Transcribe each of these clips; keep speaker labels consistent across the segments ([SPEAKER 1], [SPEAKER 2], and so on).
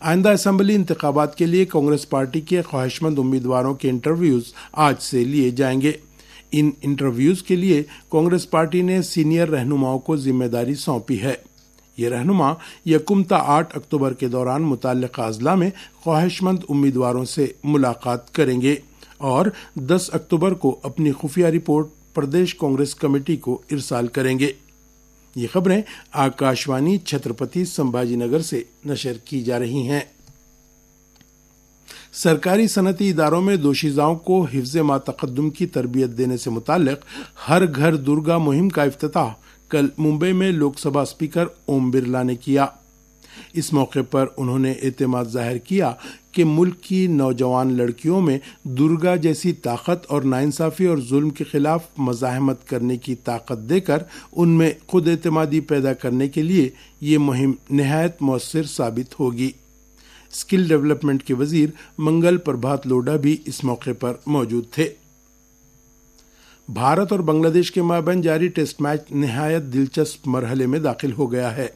[SPEAKER 1] آئندہ اسمبلی انتخابات کے لیے کانگریس پارٹی کے خواہشمند امیدواروں کے انٹرویوز آج سے لیے جائیں گے۔ ان انٹرویوز کے لیے کانگریس پارٹی نے سینئر رہنماؤں کو ذمہ داری سونپی ہے۔ یہ رہنما 1 تا 8 اکتوبر کے دوران متعلقہ اضلاع میں خواہشمند امیدواروں سے ملاقات کریں گے اور 10 اکتوبر کو اپنی خفیہ رپورٹ پردیش کانگریس کمیٹی کو ارسال کریں گے۔ یہ خبریں آکاشوانی چھترپتی سمبھاجی نگر سے نشر کی جا رہی ہیں۔ سرکاری صنعتی اداروں میں دوشیزاؤں کو حفظ ما تقدم کی تربیت دینے سے متعلق ہر گھر درگا مہم کا افتتاح کل ممبئی میں لوک سبھا اسپیکر اوم برلا نے کیا۔ اس موقع پر انہوں نے اعتماد ظاہر کیا کہ ملک کی نوجوان لڑکیوں میں درگا جیسی طاقت اور ناانصافی اور ظلم کے خلاف مزاحمت کرنے کی طاقت دے کر ان میں خود اعتمادی پیدا کرنے کے لیے یہ مہم نہایت مؤثر ثابت ہوگی۔ اسکل ڈیولپمنٹ کے وزیر منگل پربھات لوڈا بھی اس موقع پر موجود تھے۔ بھارت اور بنگلہ دیش کے مابین جاری ٹیسٹ میچ نہایت دلچسپ مرحلے میں داخل ہو گیا ہے۔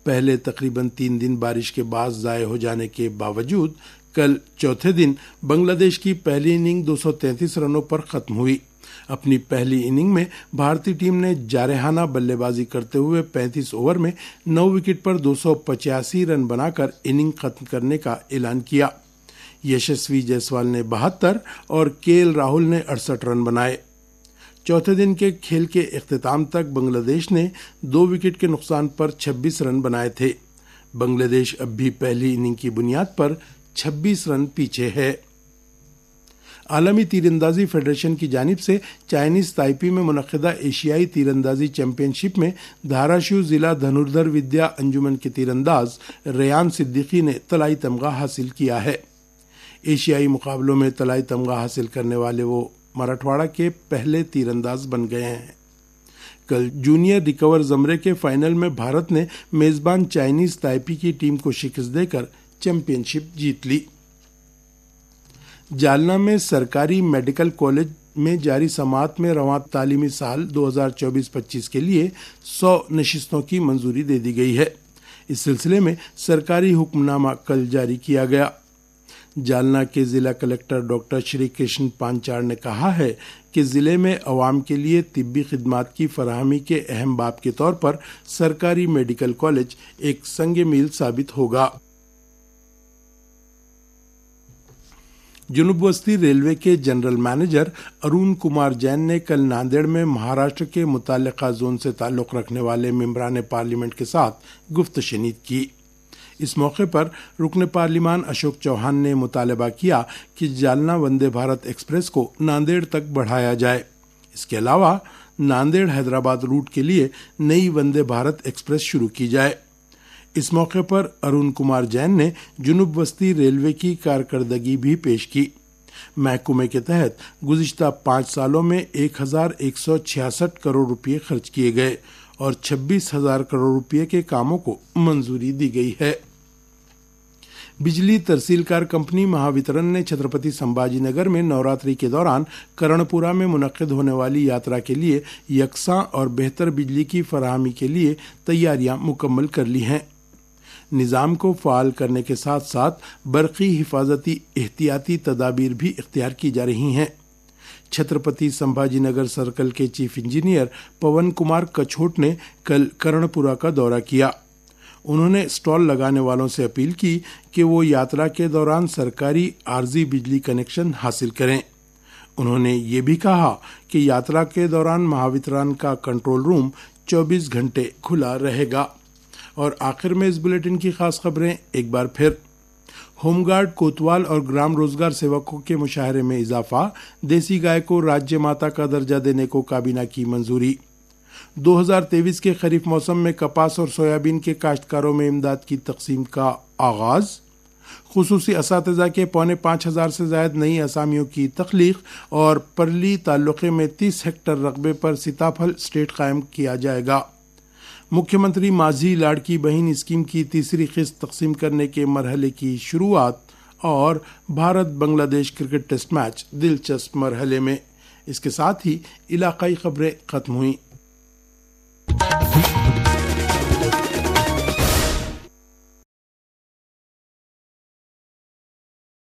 [SPEAKER 1] پہلے تقریباً 3 دن بارش کے بعد ضائع ہو جانے کے باوجود کل چوتھے دن بنگلہ دیش کی پہلی اننگ 233 رنوں پر ختم ہوئی۔ اپنی پہلی اننگ میں بھارتی ٹیم نے جارحانہ بلے بازی کرتے ہوئے 35 اوور میں 9 وکٹ پر 285 رن بنا کر اننگ ختم کرنے کا اعلان کیا۔ یشسوی جیسوال نے 72 اور کے ایل راہل نے 68 رن بنائے۔ چوتھے دن کے کھیل کے اختتام تک بنگلہ دیش نے 2 وکٹ کے نقصان پر 26 رن بنائے تھے۔ بنگلہ دیش اب بھی پہلی اننگ کی بنیاد پر 26 رن پیچھے ہے۔ عالمی تیر اندازی فیڈریشن کی جانب سے چائنیز تائپی میں منعقدہ ایشیائی تیر اندازی چیمپئن شپ میں دھاراشیو ضلع دھنوردھر ودیا انجمن کے تیر انداز ریان صدیقی نے طلائی تمغہ حاصل کیا ہے۔ ایشیائی مقابلوں میں طلائی تمغہ حاصل کرنے والے وہ مراٹھواڑہ کے پہلے تیر انداز بن گئے ہیں۔ کل جونیئر ریکور زمرے کے فائنل میں بھارت نے میزبان چائنیز تائپی کی ٹیم کو شکست دے کر چیمپئن شپ جیت لی۔ جالنہ میں سرکاری میڈیکل کالج میں جاری سماعت میں رواں تعلیمی سال 2024-25 کے لیے 100 نشستوں کی منظوری دے دی گئی ہے۔ اس سلسلے میں سرکاری حکم نامہ کل جاری کیا گیا۔ جالنہ کے ضلع کلکٹر ڈاکٹر شری کرشن پانچاڑ نے کہا ہے کہ ضلع میں عوام کے لیے طبی خدمات کی فراہمی کے اہم باب کے طور پر سرکاری میڈیکل کالج ایک سنگ میل ثابت ہوگا۔ جنوب وسطی ریلوے کے جنرل مینیجر ارون کمار جین نے کل ناندیڑ میں مہاراشٹر کے متعلقہ زون سے تعلق رکھنے والے ممبران پارلیمنٹ کے ساتھ گفت شنید کی۔ اس موقع پر رکن پارلیمان اشوک چوہان نے مطالبہ کیا کہ جالنہ وندے بھارت ایکسپریس کو ناندیڑ تک بڑھایا جائے۔ اس کے علاوہ ناندیڑ حیدرآباد روٹ کے لیے نئی وندے بھارت ایکسپریس شروع کی جائے۔ اس موقع پر ارون کمار جین نے جنوب وسطی ریلوے کی کارکردگی بھی پیش کی۔ محکمے کے تحت گزشتہ 5 سالوں میں 1166 کروڑ روپے خرچ کیے گئے اور 26,000 کروڑ روپے کے کاموں کو منظوری دی گئی ہے۔ بجلی ترسیل کار کمپنی مہاوترن نے چھترپتی سمبھاجی نگر میں نوراتری کے دوران کرنپورہ میں منعقد ہونے والی یاترا کے لیے یکساں اور بہتر بجلی کی فراہمی کے لیے تیاریاں مکمل کر لی ہیں۔ نظام کو فعال کرنے کے ساتھ ساتھ برقی حفاظتی احتیاطی تدابیر بھی اختیار کی جا رہی ہیں۔ چھترپتی سمبھاجی نگر سرکل کے چیف انجینئر پون کمار کچھوٹ نے کل کرنپورہ کا دورہ کیا۔ انہوں نے اسٹال لگانے والوں سے اپیل کی کہ وہ یاترا کے دوران سرکاری عارضی بجلی کنیکشن حاصل کریں۔ انہوں نے یہ بھی کہا کہ یاترا کے دوران مہاوترن کا کنٹرول روم 24 گھنٹے کھلا رہے گا۔ اور آخر میں اس بلیٹن کی خاص خبریں ایک بار پھر۔ ہوم گارڈ کوتوال اور گرام روزگار سیوکوں کے مشاہرے میں اضافہ، دیسی گائے کو راجیہ ماتا کا درجہ دینے کو کابینہ کی منظوری۔ 2023 کے خریف موسم میں کپاس اور سویابین کے کاشتکاروں میں امداد کی تقسیم کا آغاز۔ خصوصی اساتذہ کے 4,500 سے زائد نئی اسامیوں کی تخلیق اور پرلی تعلقے میں 30 ہیکٹر رقبے پر سیتاپھل اسٹیٹ قائم کیا جائے گا۔ مکھیہ منتری ماجھی لاڑکی بہن اسکیم کی تیسری قسط تقسیم کرنے کے مرحلے کی شروعات اور بھارت بنگلہ دیش کرکٹ ٹیسٹ میچ دلچسپ مرحلے میں۔ اس کے ساتھ ہی علاقائی خبریں ختم ہوئیں۔